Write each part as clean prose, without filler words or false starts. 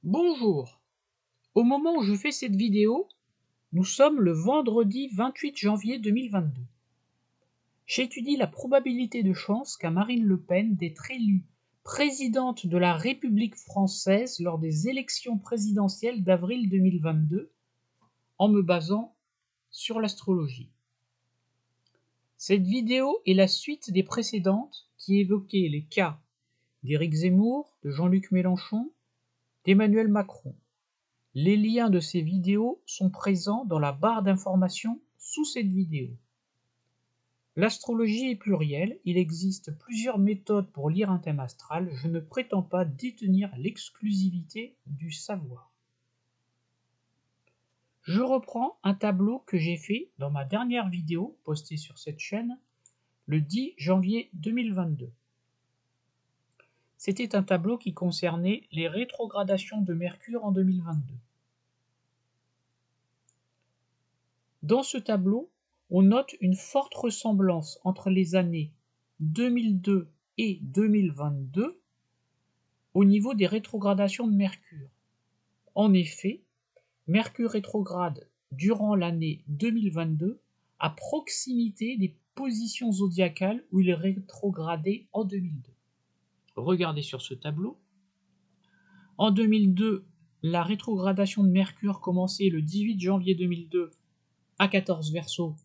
Bonjour. Au moment où je fais cette vidéo, nous sommes le vendredi 28 janvier 2022. J'étudie la probabilité de chance qu'a Marine Le Pen d'être élue présidente de la République française lors des élections présidentielles d'avril 2022 en me basant sur l'astrologie. Cette vidéo est la suite des précédentes qui évoquaient les cas d'Éric Zemmour, de Jean-Luc Mélenchon, d'Emmanuel Macron. Les liens de ces vidéos sont présents dans la barre d'informations sous cette vidéo. L'astrologie est plurielle, il existe plusieurs méthodes pour lire un thème astral, je ne prétends pas détenir l'exclusivité du savoir. Je reprends un tableau que j'ai fait dans ma dernière vidéo postée sur cette chaîne le 10 janvier 2022. C'était un tableau qui concernait les rétrogradations de Mercure en 2022. Dans ce tableau, on note une forte ressemblance entre les années 2002 et 2022 au niveau des rétrogradations de Mercure. En effet, Mercure rétrograde durant l'année 2022 à proximité des positions zodiacales où il est rétrogradé en 2002. Regardez sur ce tableau. En 2002, la rétrogradation de Mercure commençait le 18 janvier 2002 à 14 Verseau.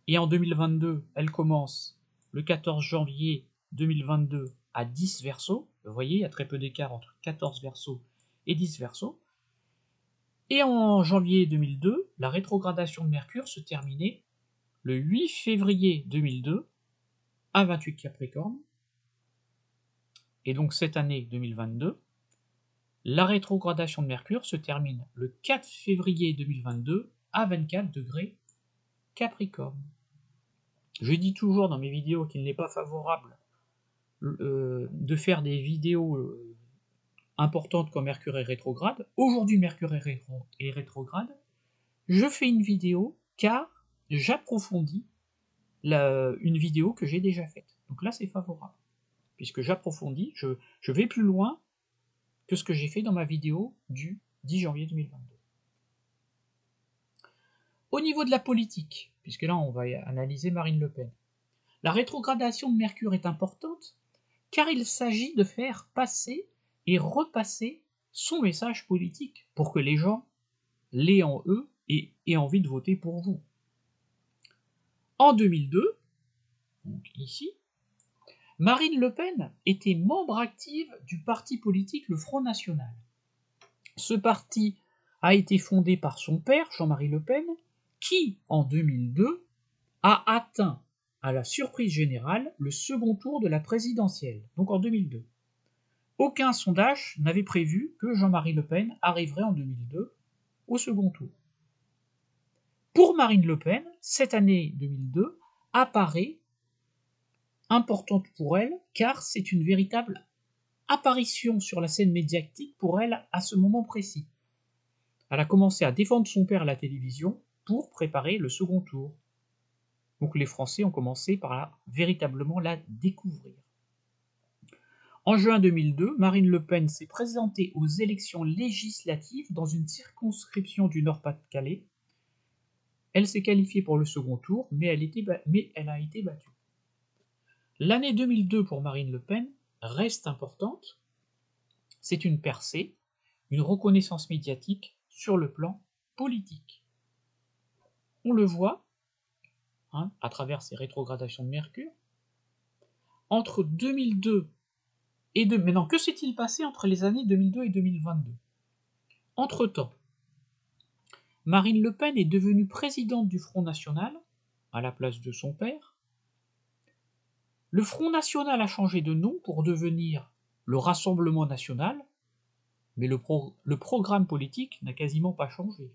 Et en 2022, elle commence le 14 janvier 2022 à 10 Verseau. Vous voyez, il y a très peu d'écart entre 14 Verseau et 10 Verseau. Et en janvier 2002, la rétrogradation de Mercure se terminait le 8 février 2002 à 28 Capricorne. Et donc cette année 2022, la rétrogradation de Mercure se termine le 4 février 2022 à 24 degrés Capricorne. Je dis toujours dans mes vidéos qu'il n'est pas favorable de faire des vidéos importantes quand Mercure est rétrograde. Aujourd'hui, Mercure est rétrograde. Je fais une vidéo car j'approfondis une vidéo que j'ai déjà faite. Donc là, c'est favorable, puisque j'approfondis, je vais plus loin que ce que j'ai fait dans ma vidéo du 10 janvier 2022. Au niveau de la politique, puisque là, on va analyser Marine Le Pen, la rétrogradation de Mercure est importante car il s'agit de faire passer et repasser son message politique pour que les gens l'aient en eux et aient envie de voter pour vous. En 2002, donc ici, Marine Le Pen était membre active du parti politique le Front National. Ce parti a été fondé par son père, Jean-Marie Le Pen, qui, en 2002, a atteint, à la surprise générale, le second tour de la présidentielle, donc en 2002. Aucun sondage n'avait prévu que Jean-Marie Le Pen arriverait en 2002 au second tour. Pour Marine Le Pen, cette année 2002 apparaît importante pour elle, car c'est une véritable apparition sur la scène médiatique pour elle à ce moment précis. Elle a commencé à défendre son père à la télévision pour préparer le second tour. Donc les Français ont commencé par véritablement la découvrir. En juin 2002, Marine Le Pen s'est présentée aux élections législatives dans une circonscription du Nord-Pas-de-Calais. Elle s'est qualifiée pour le second tour, mais elle a été battue. L'année 2002 pour Marine Le Pen reste importante. C'est une percée, une reconnaissance médiatique sur le plan politique. On le voit à travers ces rétrogradations de Mercure. Entre 2002 et maintenant, que s'est-il passé entre les années 2002 et 2022? Entre-temps, Marine Le Pen est devenue présidente du Front National, à la place de son père. Le Front National a changé de nom pour devenir le Rassemblement National, mais le programme politique n'a quasiment pas changé.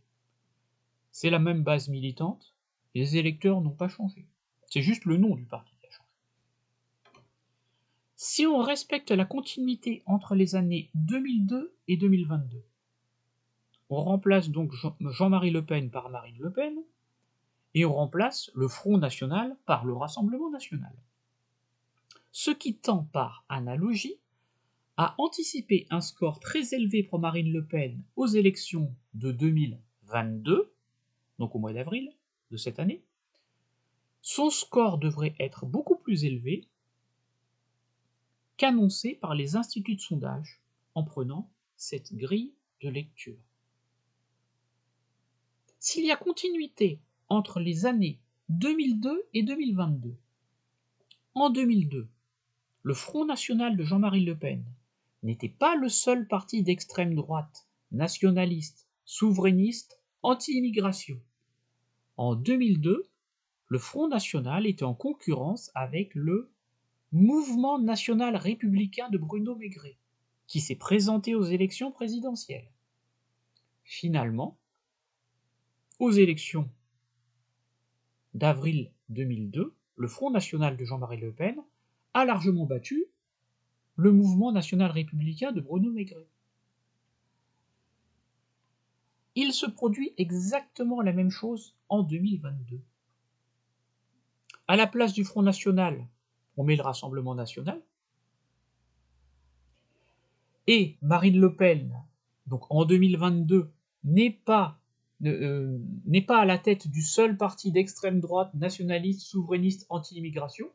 C'est la même base militante, les électeurs n'ont pas changé. C'est juste le nom du parti qui a changé. Si on respecte la continuité entre les années 2002 et 2022, on remplace donc Jean-Marie Le Pen par Marine Le Pen, et on remplace le Front National par le Rassemblement National. Ce qui tend par analogie a anticipé un score très élevé pour Marine Le Pen aux élections de 2022, donc au mois d'avril de cette année. Son score devrait être beaucoup plus élevé qu'annoncé par les instituts de sondage en prenant cette grille de lecture. S'il y a continuité entre les années 2002 et 2022, en 2002, le Front national de Jean-Marie Le Pen n'était pas le seul parti d'extrême droite, nationaliste, souverainiste, anti-immigration. En 2002, le Front national était en concurrence avec le Mouvement national républicain de Bruno Maigret, qui s'est présenté aux élections présidentielles. Finalement, aux élections d'avril 2002, le Front national de Jean-Marie Le Pen a largement battu le Mouvement national républicain de Bruno Maigret. Il se produit exactement la même chose en 2022. À la place du Front national, on met le Rassemblement national, et Marine Le Pen, donc en 2022, n'est pas à la tête du seul parti d'extrême droite nationaliste, souverainiste, anti-immigration.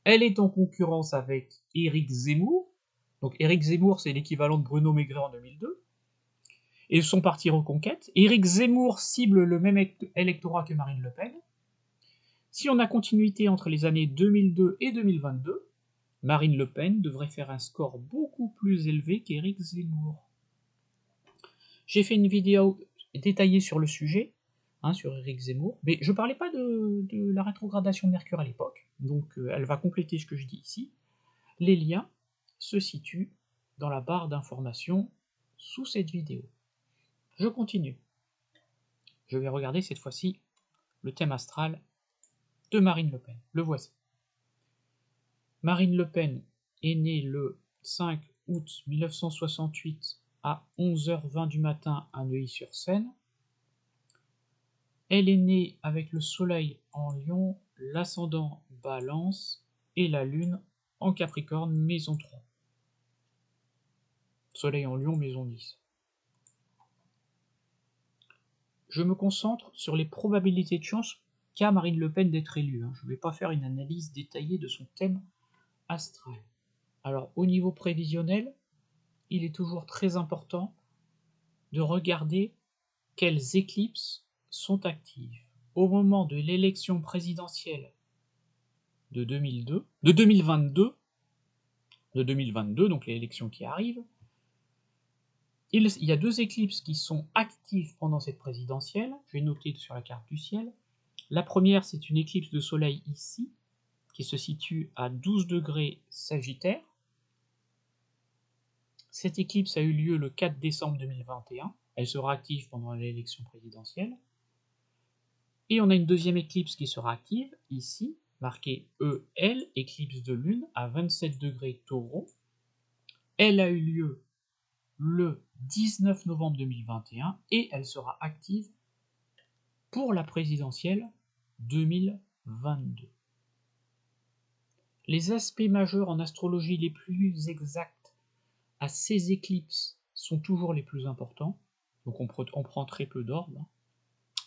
Elle est en concurrence avec Éric Zemmour. Donc Éric Zemmour, c'est l'équivalent de Bruno Maigret en 2002. Et son parti Reconquête. Éric Zemmour cible le même électorat que Marine Le Pen. Si on a continuité entre les années 2002 et 2022, Marine Le Pen devrait faire un score beaucoup plus élevé qu'Éric Zemmour. J'ai fait une vidéo détaillée sur le sujet, sur Éric Zemmour, mais je parlais pas de la rétrogradation de Mercure à l'époque, donc elle va compléter ce que je dis ici. Les liens se situent dans la barre d'information sous cette vidéo. Je continue. Je vais regarder cette fois-ci le thème astral de Marine Le Pen. Le voici. Marine Le Pen est née le 5 août 1968 à 11h20 du matin à Neuilly-sur-Seine. Elle est née avec le soleil en Lion, l'ascendant Balance et la lune en Capricorne, maison 3. Soleil en Lion, maison 10. Je me concentre sur les probabilités de chance qu'a Marine Le Pen d'être élue. Je ne vais pas faire une analyse détaillée de son thème astral. Alors, au niveau prévisionnel, il est toujours très important de regarder quelles éclipses sont actives. Au moment de l'élection présidentielle de 2022, donc l'élection qui arrive, il y a deux éclipses qui sont actives pendant cette présidentielle. Je vais noter sur la carte du ciel. La première, c'est une éclipse de soleil ici, qui se situe à 12 degrés Sagittaire. Cette éclipse a eu lieu le 4 décembre 2021. Elle sera active pendant l'élection présidentielle. Et on a une deuxième éclipse qui sera active, ici, marquée EL, éclipse de lune, à 27 degrés Taureau. Elle a eu lieu le 19 novembre 2021 et elle sera active pour la présidentielle 2022. Les aspects majeurs en astrologie les plus exacts à ces éclipses sont toujours les plus importants, donc on prend très peu d'ordre.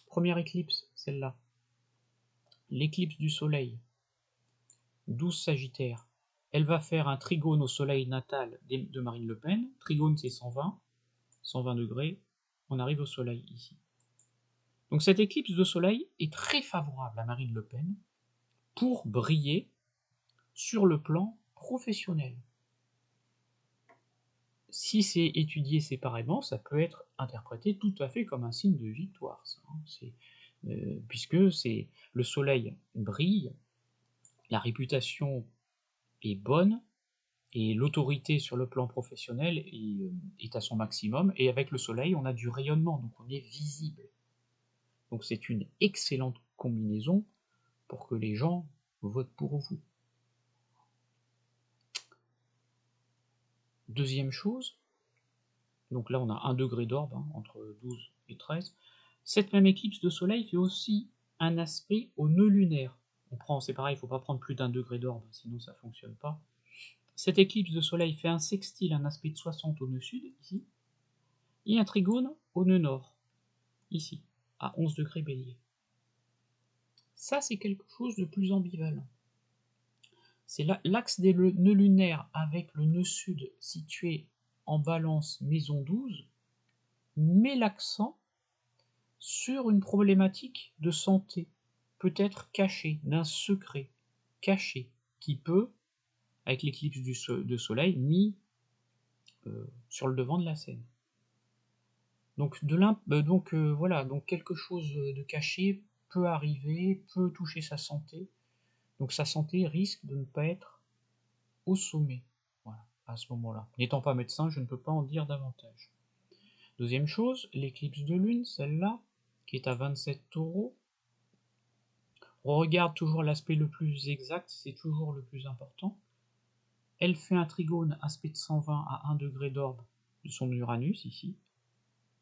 Première éclipse, celle-là, l'éclipse du soleil, 12 Sagittaire, elle va faire un trigone au soleil natal de Marine Le Pen. Trigone, c'est 120 degrés, on arrive au soleil ici. Donc cette éclipse de soleil est très favorable à Marine Le Pen pour briller sur le plan professionnel. Si c'est étudié séparément, ça peut être interprété tout à fait comme un signe de victoire, ça, puisque le soleil brille, la réputation est bonne, et l'autorité sur le plan professionnel est à son maximum, et avec le soleil, on a du rayonnement, donc on est visible. Donc c'est une excellente combinaison pour que les gens votent pour vous. Deuxième chose, donc là on a 1 degré d'orbe, entre 12 et 13, cette même éclipse de soleil fait aussi un aspect au nœud lunaire. C'est pareil, il ne faut pas prendre plus d'1 degré d'orbe, sinon ça ne fonctionne pas. Cette éclipse de soleil fait un sextile, un aspect de 60 au nœud sud, ici, et un trigone au nœud nord, ici, à 11 degrés bélier. Ça, c'est quelque chose de plus ambivalent. C'est l'axe des nœuds lunaires avec le nœud sud situé en balance maison 12 met l'accent sur une problématique de santé, peut-être cachée, d'un secret caché, qui peut, avec l'éclipse de soleil, mis sur le devant de la scène. Donc, voilà, donc quelque chose de caché peut arriver, peut toucher sa santé, donc sa santé risque de ne pas être au sommet, voilà, à ce moment-là. N'étant pas médecin, je ne peux pas en dire davantage. Deuxième chose, l'éclipse de lune, celle-là, qui est à 27 taureaux, on regarde toujours l'aspect le plus exact, c'est toujours le plus important. Elle fait un trigone aspect de 120 à 1 degré d'orbe de son Uranus, ici.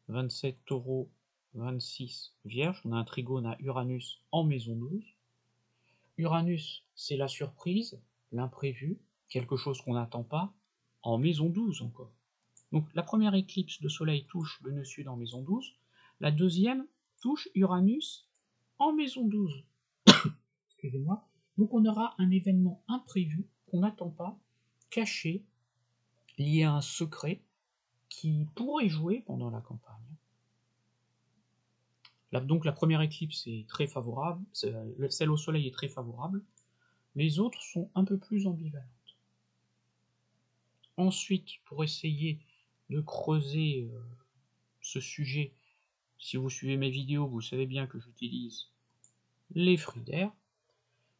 27 taureaux, 26 vierge, on a un trigone à Uranus en maison 12. Uranus, c'est la surprise, l'imprévu, quelque chose qu'on n'attend pas, en maison 12 encore. Donc la première éclipse de soleil touche le nœud sud en maison 12, la deuxième touche Uranus en maison 12. Excusez-moi. Donc on aura un événement imprévu qu'on n'attend pas, caché, lié à un secret qui pourrait jouer pendant la campagne. Donc la première éclipse est très favorable, celle au soleil est très favorable, les autres sont un peu plus ambivalentes. Ensuite, pour essayer de creuser ce sujet, si vous suivez mes vidéos, vous savez bien que j'utilise les fridaires.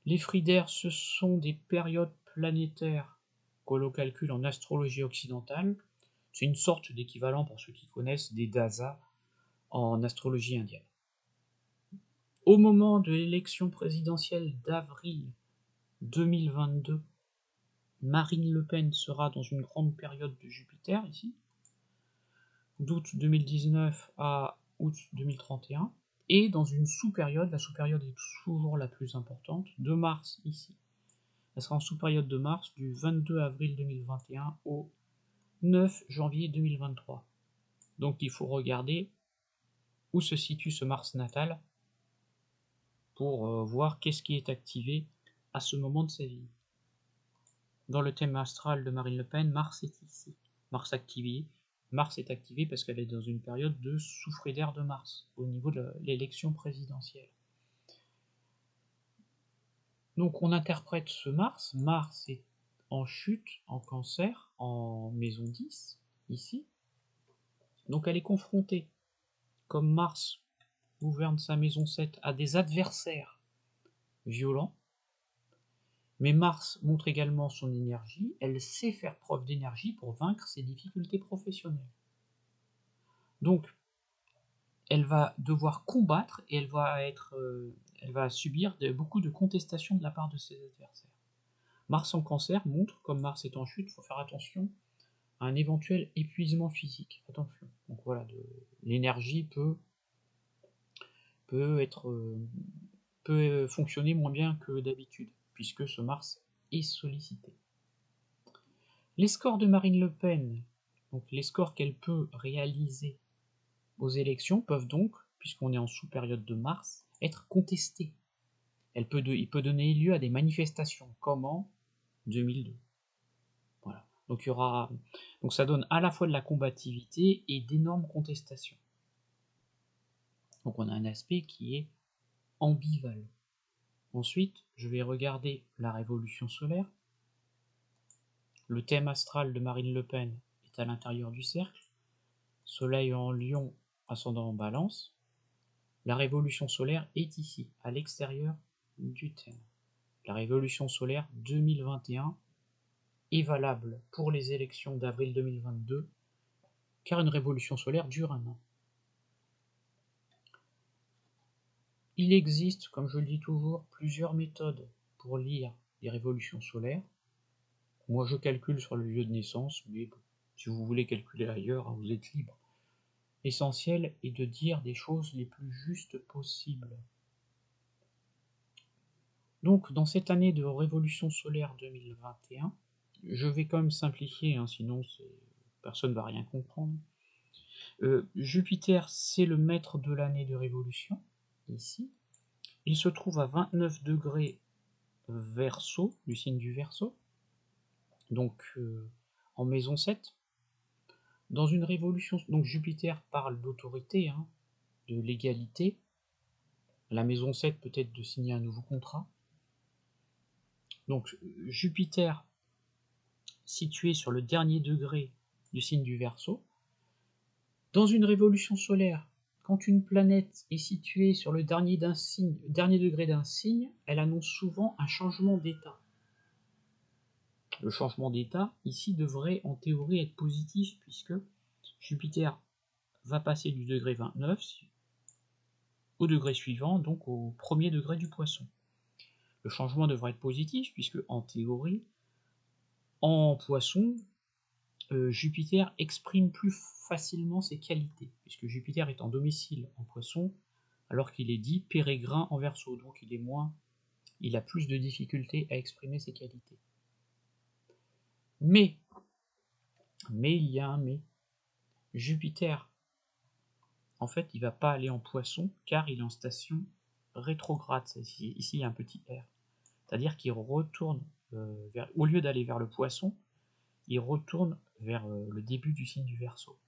Les fridaires, ce sont des périodes planétaires que l'on calcule en astrologie occidentale. C'est une sorte d'équivalent, pour ceux qui connaissent, des dasas en astrologie indienne. Au moment de l'élection présidentielle d'avril 2022, Marine Le Pen sera dans une grande période de Jupiter, ici, d'août 2019 à août 2031, et dans une sous-période, la sous-période est toujours la plus importante, de Mars, ici. Elle sera en sous-période de Mars du 22 avril 2021 au 9 janvier 2023. Donc il faut regarder où se situe ce Mars natal pour voir qu'est-ce qui est activé à ce moment de sa vie. Dans le thème astral de Marine Le Pen, Mars est ici. Mars est activé parce qu'elle est dans une période de sous-fridaire de Mars, au niveau de l'élection présidentielle. Donc on interprète ce Mars. Mars est en chute, en cancer, en maison 10, ici. Donc elle est confrontée, comme Mars gouverne sa maison 7, à des adversaires violents. Mais Mars montre également son énergie, elle sait faire preuve d'énergie pour vaincre ses difficultés professionnelles. Donc, elle va devoir combattre et elle va subir beaucoup de contestations de la part de ses adversaires. Mars en cancer montre, comme Mars est en chute, il faut faire attention à un éventuel épuisement physique. Attention. Donc voilà, l'énergie peut fonctionner moins bien que d'habitude, puisque ce Mars est sollicité. Les scores de Marine Le Pen, donc les scores qu'elle peut réaliser aux élections, peuvent donc, puisqu'on est en sous-période de Mars, être contestés. Il peut donner lieu à des manifestations, comme en 2002. Voilà. Donc ça donne à la fois de la combativité et d'énormes contestations. Donc on a un aspect qui est ambivalent. Ensuite, je vais regarder la révolution solaire. Le thème astral de Marine Le Pen est à l'intérieur du cercle. Soleil en Lion, ascendant en Balance. La révolution solaire est ici, à l'extérieur du thème. La révolution solaire 2021 est valable pour les élections d'avril 2022, car une révolution solaire dure un an. Il existe, comme je le dis toujours, plusieurs méthodes pour lire les révolutions solaires. Moi je calcule sur le lieu de naissance, mais bon, si vous voulez calculer ailleurs, vous êtes libre. L'essentiel est de dire des choses les plus justes possibles. Donc dans cette année de révolution solaire 2021, Je vais quand même simplifier, hein, sinon personne ne va rien comprendre. Jupiter, c'est le maître de l'année de révolution, ici. Il se trouve à 29 degrés Verseau, du signe du Verseau, donc en maison 7. Dans une révolution, donc Jupiter parle d'autorité, hein, de l'égalité. La maison 7 peut-être de signer un nouveau contrat. Donc Jupiter situé sur le dernier degré du signe du Verseau. Dans une révolution solaire, quand une planète est située sur le dernier degré d'un signe, elle annonce souvent un changement d'état. Le changement d'état, ici, devrait en théorie être positif, puisque Jupiter va passer du degré 29 au degré suivant, donc au premier degré du Poisson. Le changement devrait être positif, puisque en théorie, en Poisson, Jupiter exprime plus facilement ses qualités, puisque Jupiter est en domicile en Poisson, alors qu'il est dit pérégrin en Verseau, donc il a plus de difficultés à exprimer ses qualités. Mais il y a un mais. Jupiter, en fait, il va pas aller en Poisson, car il est en station rétrograde. Ici, il y a un petit R. C'est-à-dire qu'il retourne, au lieu d'aller vers le Poisson, il retourne vers le début du signe du Verseau.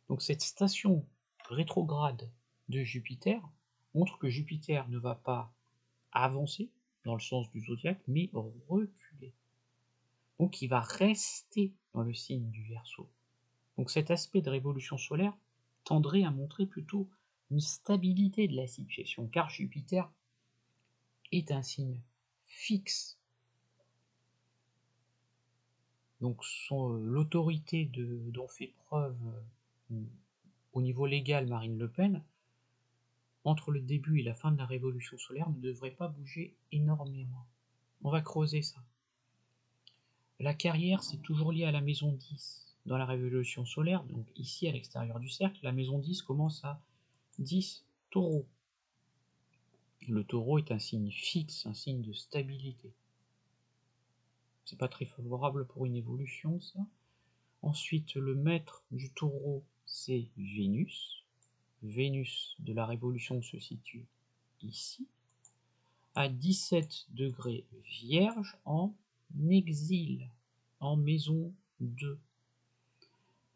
Donc cette station rétrograde de Jupiter montre que Jupiter ne va pas avancer dans le sens du zodiaque, mais reculer. Donc il va rester dans le signe du Verseau. Donc cet aspect de révolution solaire tendrait à montrer plutôt une stabilité de la situation, car Jupiter est un signe fixe. Donc l'autorité dont fait preuve au niveau légal Marine Le Pen, entre le début et la fin de la révolution solaire, ne devrait pas bouger énormément. On va creuser ça. La carrière, c'est toujours lié à la maison 10 dans la révolution solaire, donc ici à l'extérieur du cercle, la maison 10 commence à 10 taureaux. Le taureau est un signe fixe, un signe de stabilité. C'est pas très favorable pour une évolution, ça. Ensuite, le maître du taureau, c'est Vénus. Vénus de la révolution se situe ici, à 17 degrés Vierge en exil, en maison 2.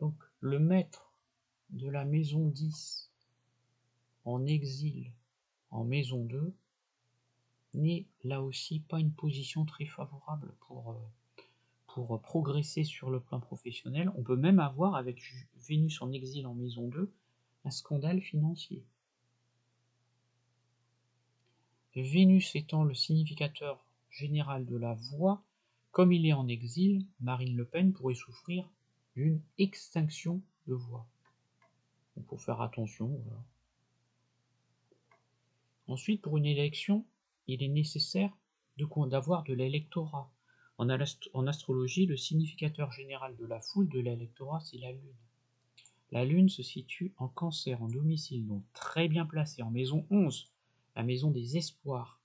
Donc le maître de la maison 10 en exil en maison 2 n'est là aussi pas une position très favorable pour progresser sur le plan professionnel. On peut même avoir avec Vénus en exil en maison 2 un scandale financier. Vénus étant le significateur général de la voix, comme il est en exil, Marine Le Pen pourrait souffrir d'une extinction de voix. Il faut faire attention. Voilà. Ensuite, pour une élection, il est nécessaire d'avoir de l'électorat. En astrologie, le significateur général de la foule de l'électorat, c'est la Lune. La Lune se situe en Cancer, en domicile, donc très bien placée, en maison 11, la maison des espoirs.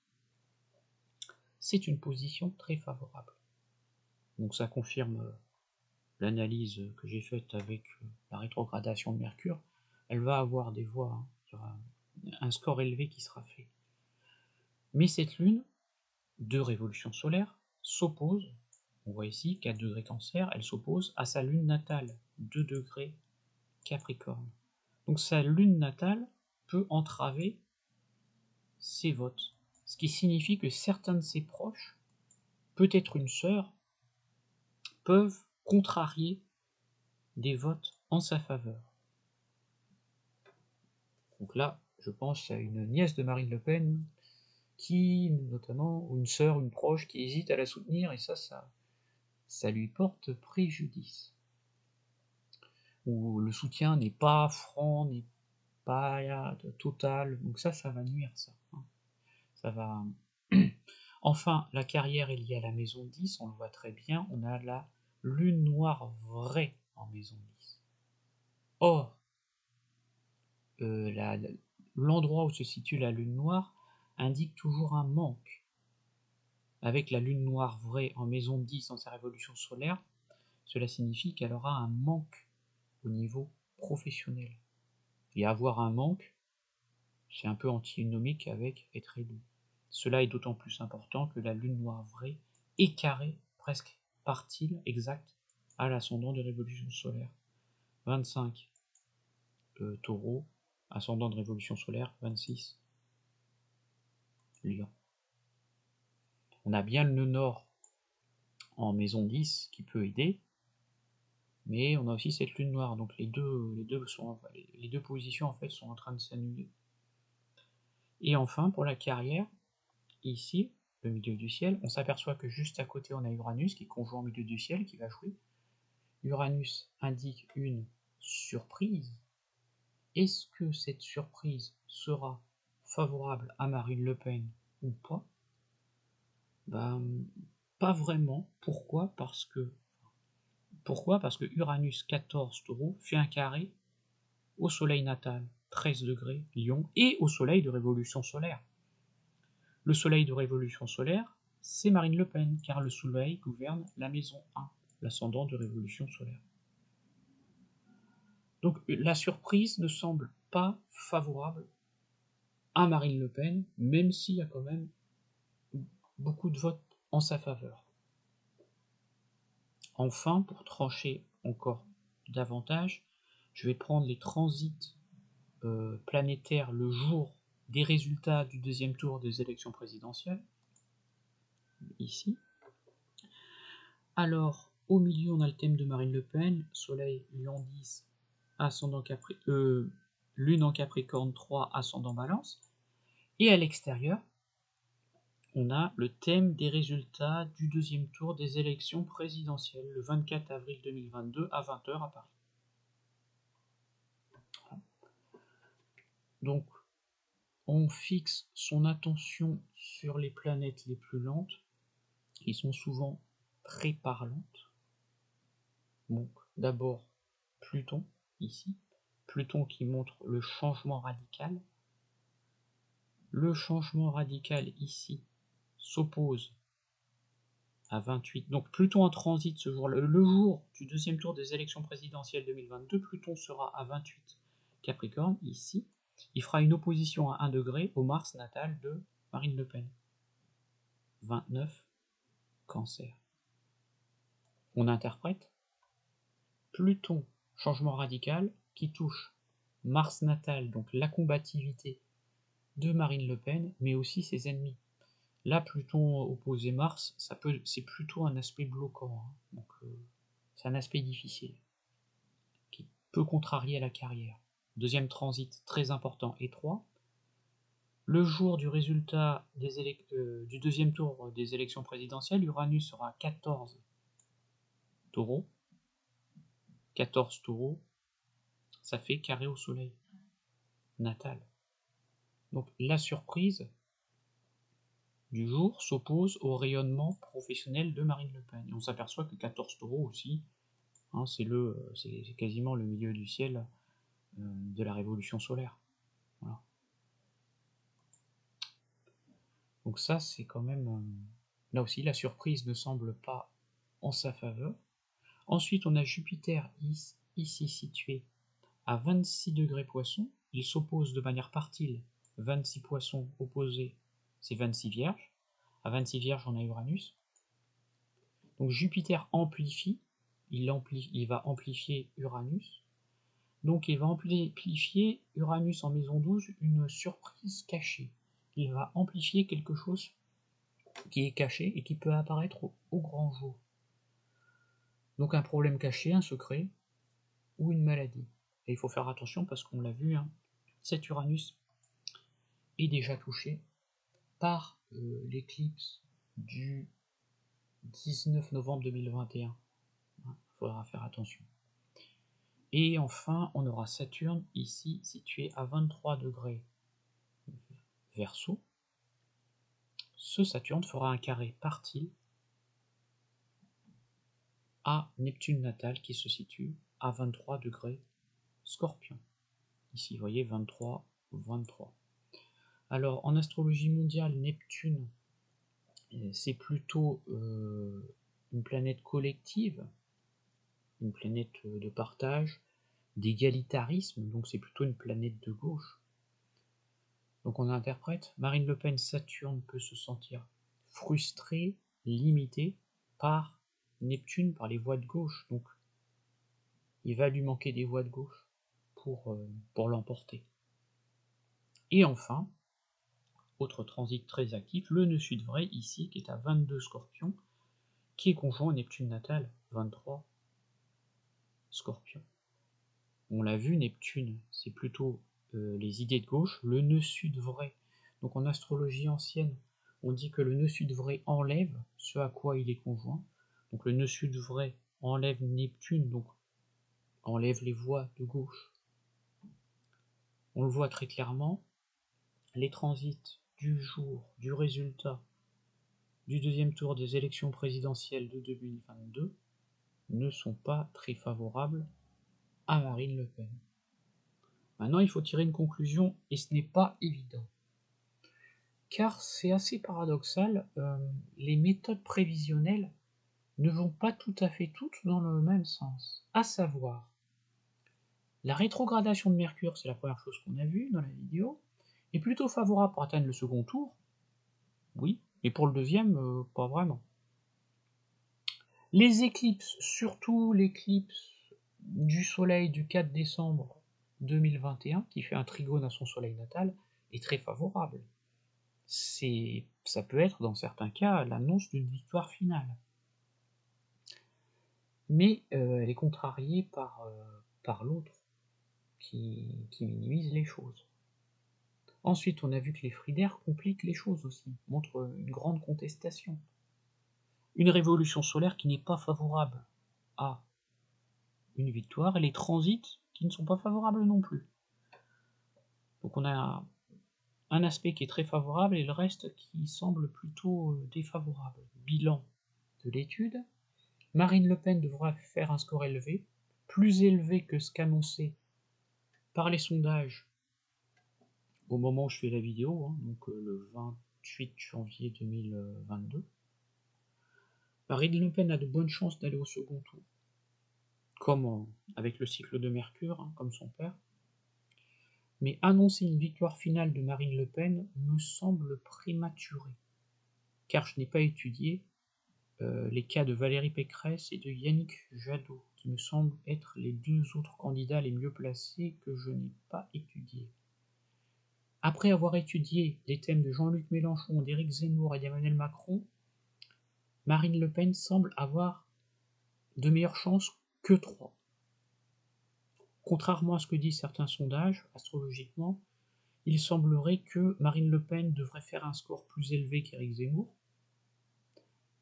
C'est une position très favorable. Donc ça confirme l'analyse que j'ai faite avec la rétrogradation de Mercure. Elle va avoir des voix, hein. Il y aura un score élevé qui sera fait. Mais cette lune, de révolution solaire, s'oppose, on voit ici 4 degrés Cancer, elle s'oppose à sa lune natale, 2 degrés Capricorne. Donc sa lune natale peut entraver ses votes, ce qui signifie que certains de ses proches, peut-être une sœur, peuvent contrarier des votes en sa faveur. Donc là, je pense à une nièce de Marine Le Pen qui, notamment, ou une sœur, une proche, qui hésite à la soutenir, et ça lui porte préjudice. Ou le soutien n'est pas franc, n'est pas total, donc ça va nuire, ça. Hein. Ça va... Enfin, la carrière est liée à la maison 10, on le voit très bien, on a la lune noire vraie en maison 10. Or, l'endroit où se situe la lune noire indique toujours un manque. avec la lune noire vraie en maison 10 dans sa révolution solaire, cela signifie qu'elle aura un manque au niveau professionnel. Et avoir un manque, c'est un peu antinomique avec être élu. Cela est d'autant plus important que la lune noire vraie est carrée, presque partile exact, à l'ascendant de révolution solaire. 25 taureau, ascendant de révolution solaire, 26 lion. On a bien le nœud nord en maison 10 qui peut aider, mais on a aussi cette lune noire, donc les deux positions en fait sont en train de s'annuler. Et enfin, pour la carrière, ici, le milieu du ciel, on s'aperçoit que juste à côté on a Uranus qui est conjoint au milieu du ciel, qui va jouer. Uranus indique une surprise. Est-ce que cette surprise sera favorable à Marine Le Pen ou pas? Ben, pas vraiment. Pourquoi? Parce que Uranus 14 taureau fait un carré au soleil natal 13 degrés Lion et au soleil de révolution solaire. Le soleil de révolution solaire, c'est Marine Le Pen, car le soleil gouverne la maison 1, l'ascendant de révolution solaire. Donc la surprise ne semble pas favorable à Marine Le Pen, même s'il y a quand même beaucoup de votes en sa faveur. Enfin, pour trancher encore davantage, je vais prendre les transits planétaires le jour des résultats du deuxième tour des élections présidentielles, ici. Alors, au milieu, on a le thème de Marine Le Pen, Soleil, Lion 10, ascendant Lune en Capricorne 3, ascendant Balance. Et à l'extérieur, on a le thème des résultats du deuxième tour des élections présidentielles, le 24 avril 2022 à 20h à Paris. Donc, on fixe son attention sur les planètes les plus lentes, qui sont souvent très parlantes. Donc, d'abord, Pluton, ici. Pluton qui montre le changement radical. Le changement radical, ici, s'oppose à 28. Donc, Pluton en transit ce jour-là. Le jour du deuxième tour des élections présidentielles 2022, Pluton sera à 28 Capricorne, ici. Il fera une opposition à 1 degré au Mars natal de Marine Le Pen. 29 Cancer. On interprète Pluton, changement radical, qui touche Mars natal, donc la combativité de Marine Le Pen, mais aussi ses ennemis. Là, Pluton opposé Mars, c'est plutôt un aspect bloquant, hein. Donc c'est un aspect difficile, qui peut contrarier la carrière. Deuxième transit très important, étroit. Le jour du résultat du deuxième tour des élections présidentielles, Uranus sera 14 taureaux. 14 taureaux, ça fait carré au soleil natal. Donc la surprise du jour s'oppose au rayonnement professionnel de Marine Le Pen. Et on s'aperçoit que 14 taureaux aussi, hein, c'est quasiment le milieu du ciel de la révolution solaire. Voilà. Donc ça, c'est quand même... là aussi, la surprise ne semble pas en sa faveur. Ensuite, on a Jupiter ici situé à 26 degrés Poissons. Il s'oppose de manière partile. 26 Poissons opposés, c'est 26 Vierges. À 26 Vierges, on a Uranus. Donc Jupiter amplifie, il va amplifier Uranus. Donc il va amplifier Uranus en maison 12, une surprise cachée. Il va amplifier quelque chose qui est caché et qui peut apparaître au grand jour. Donc un problème caché, un secret, ou une maladie. Et il faut faire attention parce qu'on l'a vu, hein, cet Uranus est déjà touché par l'éclipse du 19 novembre 2021. Il faudra faire attention. Et enfin, on aura Saturne ici situé à 23 degrés Verseau. Ce Saturne fera un carré partile à Neptune natal qui se situe à 23 degrés Scorpion. Ici, vous voyez 23, 23. Alors, en astrologie mondiale, Neptune c'est plutôt une planète collective, une planète de partage, d'égalitarisme, donc c'est plutôt une planète de gauche. Donc on interprète, Marine Le Pen, Saturne peut se sentir frustré, limité par Neptune, par les voies de gauche, donc il va lui manquer des voies de gauche pour l'emporter. Et enfin, autre transit très actif, le nœud sud vrai, ici, qui est à 22 Scorpions, qui est conjoint au Neptune natal, 23 Scorpions. On l'a vu, Neptune, c'est plutôt les idées de gauche, le nœud sud vrai. Donc en astrologie ancienne, on dit que le nœud sud vrai enlève ce à quoi il est conjoint. Donc le nœud sud vrai enlève Neptune, donc enlève les voies de gauche. On le voit très clairement, les transits du jour, du résultat du deuxième tour des élections présidentielles de 2022 ne sont pas très favorables à Marine Le Pen. Maintenant, il faut tirer une conclusion, et ce n'est pas évident. Car c'est assez paradoxal, les méthodes prévisionnelles ne vont pas tout à fait toutes dans le même sens. À savoir, la rétrogradation de Mercure, c'est la première chose qu'on a vue dans la vidéo, est plutôt favorable pour atteindre le second tour, oui, mais pour le deuxième, pas vraiment. Les éclipses, surtout l'éclipse du Soleil du 4 décembre 2021, qui fait un trigone à son Soleil natal, est très favorable. Ça peut être, dans certains cas, l'annonce d'une victoire finale. Mais elle est contrariée par l'autre, qui minimise les choses. Ensuite, on a vu que les fridaires compliquent les choses aussi, montrent une grande contestation. Une révolution solaire qui n'est pas favorable à une victoire, et les transits qui ne sont pas favorables non plus. Donc on a un aspect qui est très favorable et le reste qui semble plutôt défavorable. Bilan de l'étude, Marine Le Pen devra faire un score élevé, plus élevé que ce qu'annonçait par les sondages au moment où je fais la vidéo, hein, donc le 28 janvier 2022. Marine Le Pen a de bonnes chances d'aller au second tour, comme avec le cycle de Mercure, hein, comme son père. Mais annoncer une victoire finale de Marine Le Pen me semble prématuré, car je n'ai pas étudié les cas de Valérie Pécresse et de Yannick Jadot, qui me semblent être les deux autres candidats les mieux placés que je n'ai pas étudiés. Après avoir étudié les thèmes de Jean-Luc Mélenchon, d'Éric Zemmour et d'Emmanuel Macron, Marine Le Pen semble avoir de meilleures chances que 3. Contrairement à ce que disent certains sondages, astrologiquement, il semblerait que Marine Le Pen devrait faire un score plus élevé qu'Éric Zemmour.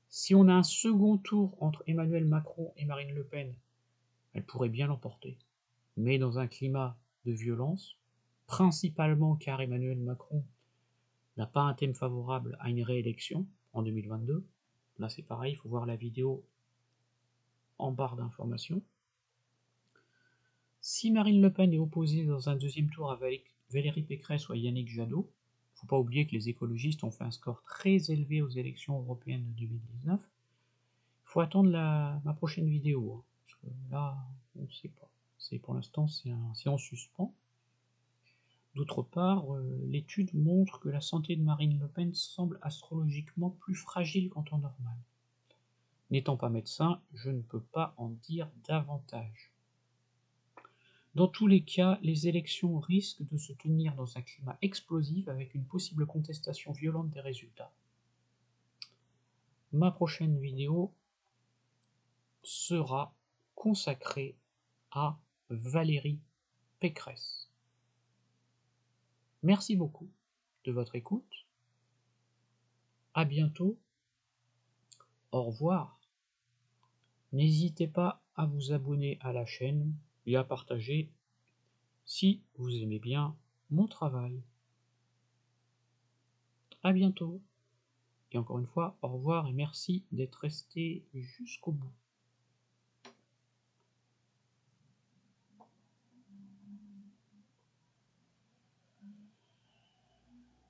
Si on a un second tour entre Emmanuel Macron et Marine Le Pen, elle pourrait bien l'emporter, mais dans un climat de violence, principalement car Emmanuel Macron n'a pas un thème favorable à une réélection en 2022. Là c'est pareil, il faut voir la vidéo en barre d'informations. Si Marine Le Pen est opposée dans un deuxième tour à Valérie Pécresse ou à Yannick Jadot, il ne faut pas oublier que les écologistes ont fait un score très élevé aux élections européennes de 2019, il faut attendre ma prochaine vidéo, hein, parce que là, on ne sait pas. Pour l'instant, c'est en suspens. D'autre part, l'étude montre que la santé de Marine Le Pen semble astrologiquement plus fragile qu'en temps normal. N'étant pas médecin, je ne peux pas en dire davantage. Dans tous les cas, les élections risquent de se tenir dans un climat explosif avec une possible contestation violente des résultats. Ma prochaine vidéo sera consacrée à Valérie Pécresse. Merci beaucoup de votre écoute. À bientôt. Au revoir. N'hésitez pas à vous abonner à la chaîne et à partager si vous aimez bien mon travail. À bientôt. Et encore une fois, au revoir et merci d'être resté jusqu'au bout.